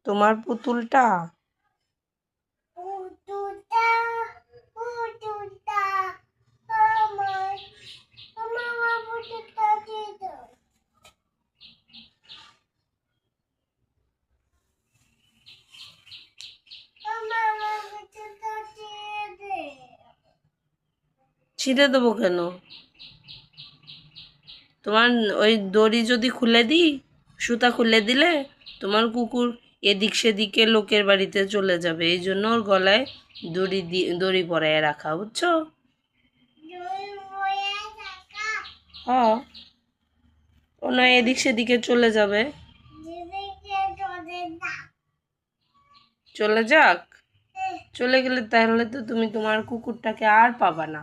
তোমার পুতুলটা ছিঁড়ে দেবো কেন? তোমার ওই দড়ি যদি খুলে দিই, সুতা খুলে দিলে তোমার কুকুর এদিক সেদিকে লোকের বাড়িতে চলে যাবে। এই জন্য ওর গলায় দড়ি পরায় রাখা, বুঝছো? হ্যাঁ, ও নয় এদিক সেদিকে চলে যাবে। চলে যাক, চলে গেলে তাহলে তো তুমি তোমার কুকুরটাকে আর পাবা না।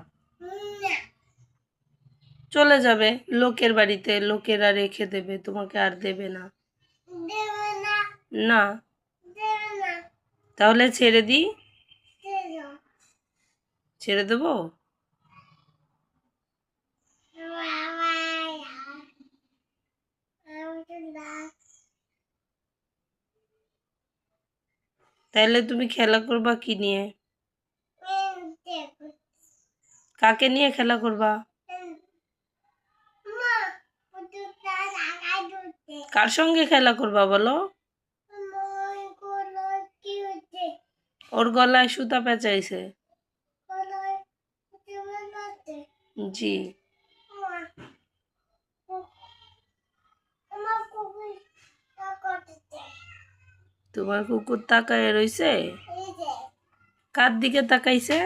চলে যাবে লোকের বাড়িতে, লোকেরা রেখে দেবে, তোমাকে আর দেবে না। না, তাহলে ছেড়ে দিই? ছেড়ে দেবো? তাহলে তুমি খেলা করবা কি নিয়ে? কাকে নিয়ে খেলা করবা? কার সঙ্গে খেলা করবা বলো? ওর গলায় সুতা পেঁচাইছে। জি। তোমার কুকুর তাকায় রইছে? কার দিকে তাকাইছে?